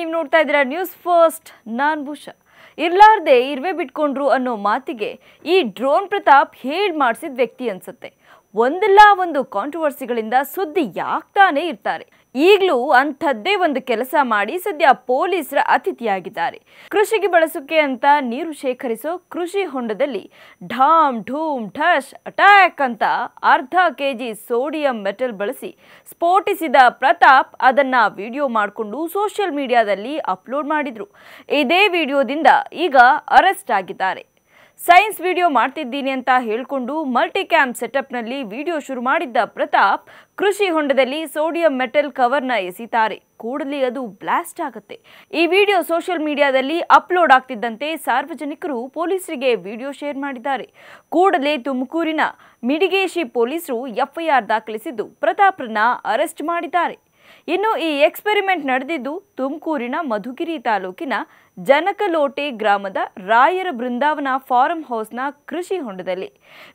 ನೀವು ನೋಡ್ತಾ ಇದ್ದೀರಾ ನ್ಯೂಸ್ ಫಸ್ಟ್ ನಾನ್ ಭೂಷಾ ಇರ್ಲಾರ್ದೆ ಇರ್ವೆ ಬಿಟ್ಕೊಂಡ್ರು ಅನ್ನೋ ಮಾತಿಗೆ ಈ ಡ್ರೋನ್ ಪ್ರತಾಪ್ ಹೇಳಿ ಮಾಡಿಸಿದ ವ್ಯಕ್ತಿ ಅನ್ಸುತ್ತೆ ಒಂದಲ್ಲ ಒಂದು ಕಾಂಟ್ರವರ್ಸಿಗಳಿಂದ ಸುದ್ದಿ ಯಾಕ್ತಾನೆ ಇರ್ತಾರೆ ಈಗಲೂ ಅಂಥದ್ದೇ ಒಂದು ಕೆಲಸ ಮಾಡಿ ಸದ್ಯ ಪೊಲೀಸರ ಅತಿಥಿಯಾಗಿದ್ದಾರೆ ಕೃಷಿಗೆ ಬಳಸೋಕೆ ಅಂತ ನೀರು ಶೇಖರಿಸೋ ಕೃಷಿ ಹೊಂಡದಲ್ಲಿ ಢಾಮ್ ಢೂಮ್ ಢಶ್ ಅಟ್ಯಾಕ್ ಅಂತ ಅರ್ಧ ಕೆಜಿ ಸೋಡಿಯಂ ಮೆಟಲ್ ಬಳಸಿ ಸ್ಫೋಟಿಸಿದ ಪ್ರತಾಪ್ ಅದನ್ನ ವಿಡಿಯೋ ಮಾಡಿಕೊಂಡು ಸೋಷಿಯಲ್ ಮೀಡಿಯಾದಲ್ಲಿ ಅಪ್ಲೋಡ್ ಮಾಡಿದ್ರು ಇದೇ ವಿಡಿಯೋದಿಂದ ಈಗ ಅರೆಸ್ಟ್ ಆಗಿದ್ದಾರೆ ಸೈನ್ಸ್ ವಿಡಿಯೋ ಮಾಡ್ತಿದ್ದೀನಿ ಅಂತ ಹೇಳ್ಕೊಂಡು ಮಲ್ಟಿ ಕ್ಯಾಮ್ ಸೆಟಪ್ನಲ್ಲಿ ವಿಡಿಯೋ ಶುರು ಮಾಡಿದ್ದ ಪ್ರತಾಪ್ ಕೃಷಿ ಹೊಂಡದಲ್ಲಿ ಸೋಡಿಯಂ ಮೆಟಲ್ ಕವರ್ನ ಎಸಿತಾರೆ ಕೂಡಲೇ ಅದು ಬ್ಲಾಸ್ಟ್ ಆಗುತ್ತೆ ಈ ವಿಡಿಯೋ ಸೋಷಿಯಲ್ ಮೀಡಿಯಾದಲ್ಲಿ ಅಪ್ಲೋಡ್ ಆಗ್ತಿದ್ದಂತೆ ಸಾರ್ವಜನಿಕರು ಪೊಲೀಸರಿಗೆ ವಿಡಿಯೋ ಶೇರ್ ಮಾಡಿದ್ದಾರೆ ಕೂಡಲೇ ತುಮಕೂರಿನ ಮಿಡಿಗೇಶಿ ಪೊಲೀಸರು ಎಫ್ಐಆರ್ ದಾಖಲಿಸಿದ್ದು ಪ್ರತಾಪ್ರನ್ನ ಅರೆಸ್ಟ್ ಮಾಡಿದ್ದಾರೆ ಇನ್ನು ಈ ಎಕ್ಸ್ಪೆರಿಮೆಂಟ್ ನಡೆದಿದ್ದು ತುಮಕೂರಿನ ಮಧುಗಿರಿ ತಾಲೂಕಿನ ಜನಕಲೋಟೆ ಗ್ರಾಮದ ರಾಯರ ಬೃಂದಾವನ ಫಾರಂ ಹೌಸ್ನ ಕೃಷಿ ಹೊಂಡದಲ್ಲಿ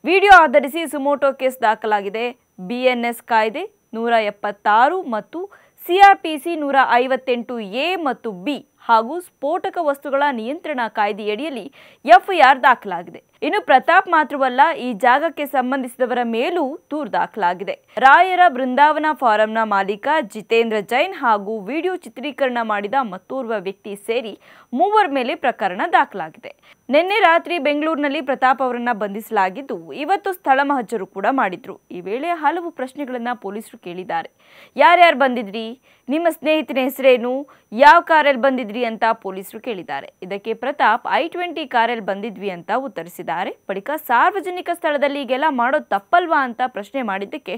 ವಿಡಿಯೋ ಆಧರಿಸಿ ಸುಮೋಟೋ ಕೇಸ್ ದಾಖಲಾಗಿದೆ ಬಿಎನ್ಎಸ್ ಕಾಯ್ದೆ 176 ಮತ್ತು ಸಿಆರ್ಪಿಸಿ 158A ಮತ್ತು ಬಿ ಹಾಗೂ ಸ್ಫೋಟಕ ವಸ್ತುಗಳ ನಿಯಂತ್ರಣ ಕಾಯ್ದೆಯಡಿಯಲ್ಲಿ ಎಫ್ಐಆರ್ ದಾಖಲಾಗಿದೆ ಇನ್ನು ಪ್ರತಾಪ್ ಮಾತ್ರವಲ್ಲ ಈ ಜಾಗಕ್ಕೆ ಸಂಬಂಧಿಸಿದವರ ಮೇಲೂ ದೂರು ದಾಖಲಾಗಿದೆ ರಾಯರ ಬೃಂದಾವನ ಫಾರಂನ ಮಾಲೀಕ ಜಿತೇಂದ್ರ ಜೈನ್ ಹಾಗೂ ವಿಡಿಯೋ ಚಿತ್ರೀಕರಣ ಮಾಡಿದ ಮತ್ತೋರ್ವ ವ್ಯಕ್ತಿ ಸೇರಿ 3 ಮೇಲೆ ಪ್ರಕರಣ ದಾಖಲಾಗಿದೆ ನಿನ್ನೆ ರಾತ್ರಿ ಬೆಂಗಳೂರಿನಲ್ಲಿ ಪ್ರತಾಪ್ ಅವರನ್ನ ಬಂಧಿಸಲಾಗಿದ್ದು ಇವತ್ತು ಸ್ಥಳ ಮಹಜರು ಕೂಡ ಮಾಡಿದ್ರು ಈ ವೇಳೆ ಹಲವು ಪ್ರಶ್ನೆಗಳನ್ನ ಪೊಲೀಸರು ಕೇಳಿದ್ದಾರೆ ಯಾರ್ಯಾರು ಬಂದಿದ್ರಿ ನಿಮ್ಮ ಸ್ನೇಹಿತನ ಹೆಸರೇನು ಯಾವ ಕಾರಲ್ಲಿ ಬಂದಿದ್ರಿ ಅಂತ ಪೊಲೀಸರು ಕೇಳಿದ್ದಾರೆ ಇದಕ್ಕೆ ಪ್ರತಾಪ್ I-20 ಕಾರಲ್ಲಿ ಬಂದಿದ್ವಿ ಅಂತ ಉತ್ತರಿಸಿದ್ದಾರೆ ಬಳಿಕ ಸಾರ್ವಜನಿಕ ಸ್ಥಳದಲ್ಲಿ ಈಗೆಲ್ಲ ಮಾಡೋದು ತಪ್ಪಲ್ವಾ ಅಂತ ಪ್ರಶ್ನೆ ಮಾಡಿದ್ದಕ್ಕೆ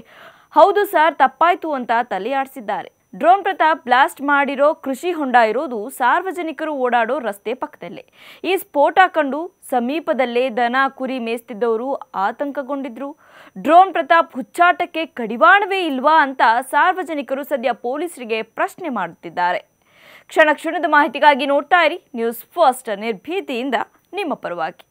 ಹೌದು ಸರ್ ತಪ್ಪಾಯ್ತು ಅಂತ ತಲೆ ಆಡಿಸಿದ್ದಾರೆ ಡ್ರೋನ್ ಪ್ರತಾಪ್ ಬ್ಲಾಸ್ಟ್ ಮಾಡಿರೋ ಕೃಷಿ ಹೊಂಡ ಇರೋದು ಸಾರ್ವಜನಿಕರು ಓಡಾಡೋ ರಸ್ತೆ ಪಕ್ಕದಲ್ಲೇ ಈ ಸ್ಫೋಟ ಕಂಡು ಸಮೀಪದಲ್ಲೇ ದನ ಕುರಿ ಮೇಯಿಸ್ತಿದ್ದವರು ಆತಂಕಗೊಂಡಿದ್ರು ಡ್ರೋನ್ ಪ್ರತಾಪ್ ಹುಚ್ಚಾಟಕ್ಕೆ ಕಡಿವಾಣವೇ ಇಲ್ವಾ ಅಂತ ಸಾರ್ವಜನಿಕರು ಸದ್ಯ ಪೊಲೀಸರಿಗೆ ಪ್ರಶ್ನೆ ಮಾಡುತ್ತಿದ್ದಾರೆ ಕ್ಷಣ ಕ್ಷಣದ ಮಾಹಿತಿಗಾಗಿ ನೋಡ್ತಾ ಇರಿ ನ್ಯೂಸ್ ಫಸ್ಟ್ ನಿರ್ಭೀತಿಯಿಂದ ನಿಮ್ಮ ಪರವಾಗಿ